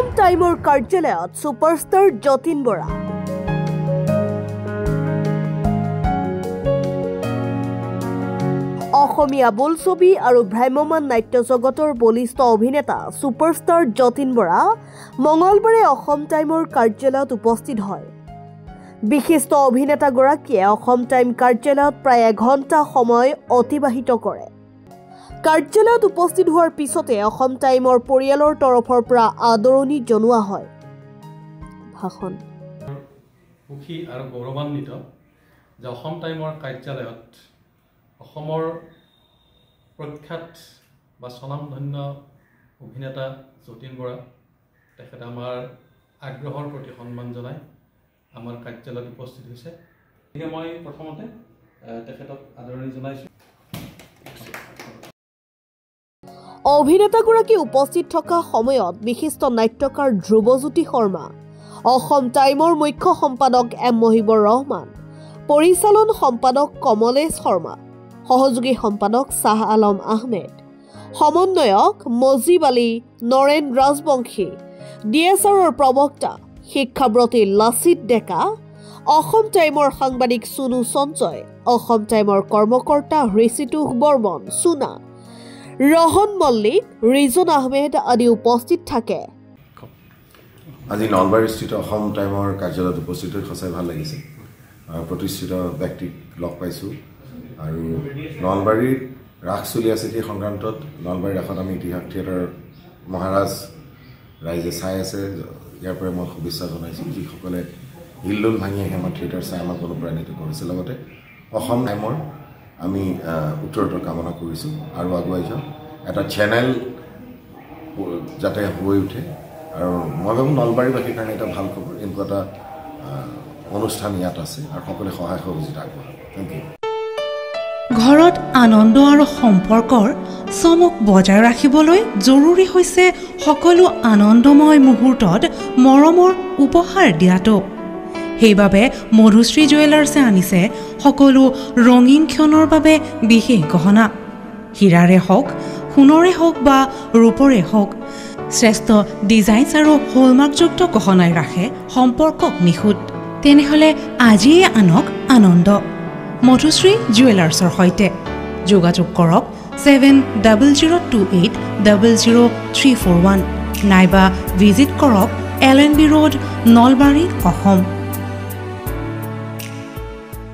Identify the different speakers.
Speaker 1: অসম টাইমৰ কাৰ্যালয়ত সুপাৰষ্টাৰ যতীন বৰা। অসমীয়া বোলছবি আৰু ভ্ৰাম্যমান নাট্য জগতৰ বলিষ্ঠ অভিনেতা সুপাৰষ্টাৰ যতীন বৰা মঙলবাৰে অসম টাইমৰ কাৰ্যালয়ত উপস্থিত হয়। বিশিষ্ট অভিনেতাগৰাকীয়ে অসম টাইম কাৰ্যালয়ত প্ৰায় এঘণ্টা সময় অতিবাহিত কৰে। কাৰ্যালয়ত উপস্থিত হোৱাৰ পিছতে অসম টাইমৰ পৰিয়ালৰ তৰফৰ পৰা আদৰণি জনোৱা হয়। ভাষণ
Speaker 2: সুখী আৰু গৌৰৱান্বিত যে অসম টাইমৰ কাৰ্যালয়ত অসমৰ প্ৰখ্যাত বা স্বনামধন্য অভিনেতা যতীন বৰা তেখেতে আমাৰ আগ্ৰহৰ প্ৰতি সন্মান জনাই আমাৰ কাৰ্যালয়ত উপস্থিত হৈছে। গতিকে মই প্ৰথমতে তেখেতক আদৰণি জনাইছোঁ।
Speaker 1: অভিনেতাগৰাকী উপস্থিত থকা সময়ত বিশিষ্ট নাট্যকাৰ ধ্ৰুৱজ্যোতি শৰ্মা, অসম টাইমৰ মুখ্য সম্পাদক এম মহিবুৰ ৰহমান, পৰিচালন সম্পাদক কমলেশ শৰ্মা, সহযোগী সম্পাদক শ্বাহ আলম আহমেদ, সমন্বয়ক মজিব আলী, নৰেন ৰাজবংশী, DSRৰ প্ৰবক্তা শিক্ষাব্ৰতী লাচিত ডেকা, অসম টাইমৰ সাংবাদিক সুনু সঞ্জয়, অসম টাইমৰ কৰ্মকৰ্তা ঋষিতোষ বৰ্মন, সুনা, ৰহন মল্লিক, ৰিজন আহমেদ আদি উপস্থিত থাকে।
Speaker 3: আজি নলবাৰীস্থিত অসম টাইমৰ কাৰ্যালয়ত উপস্থিত হৈ সঁচাই ভাল লাগিছে। প্ৰতিষ্ঠিত ব্যক্তিক লগ পাইছোঁ আৰু নলবাৰীৰ ৰাস চলি আছে সেই সংক্ৰান্তত নলবাৰীৰ ৰাসত আমি ইতিহাস থিয়েটাৰ মহাৰাজ ৰাইজে চাই আছে। ইয়াৰ পৰা মই শুভেচ্ছা জনাইছোঁ যিসকলে হিলডোল ভাঙি আহি আমাৰ থিয়েটাৰ চাই আমাক অনুপ্ৰাণিত কৰিছে। লগতে অসম টাইমৰ আমি উত্তৰোত্তৰ কামনা কৰিছোঁ আৰু আগুৱাই যাওঁ, এটা চেনেল যাতে হৈ উঠে। আৰু মই ভাবোঁ নলবাৰীবাসীৰ কাৰণে এটা ভাল খবৰ, এনেকুৱা এটা অনুষ্ঠান ইয়াত আছে আৰু সকলোৱে সহায় সহযোগিতা আগবঢ়াব। Thank you.
Speaker 4: ঘৰত আনন্দ আৰু সম্পৰ্কৰ চমক বজাই ৰাখিবলৈ জৰুৰী হৈছে সকলো আনন্দময় মুহূৰ্তত মৰমৰ উপহাৰ দিয়াটো। সেইবাবে মধুশ্ৰী জুৱেলাৰ্ছে আনিছে সকলো ৰঙীন ক্ষণৰ বাবে বিশেষ গহনা। হীৰাৰে হওক, সোণৰে হওক বা ৰূপৰে হওক, শ্ৰেষ্ঠ ডিজাইনছ আৰু হলমাৰ্কযুক্ত গহনাই ৰাখে সম্পৰ্কক নিখুঁত। তেনেহ'লে আজিয়ে আনক আনন্দ মধুশ্ৰী জুৱেলাৰ্ছৰ সৈতে। যোগাযোগ কৰক 7002800341 নাইবা ভিজিট কৰক LNB ৰোড, নলবাৰী, অসম।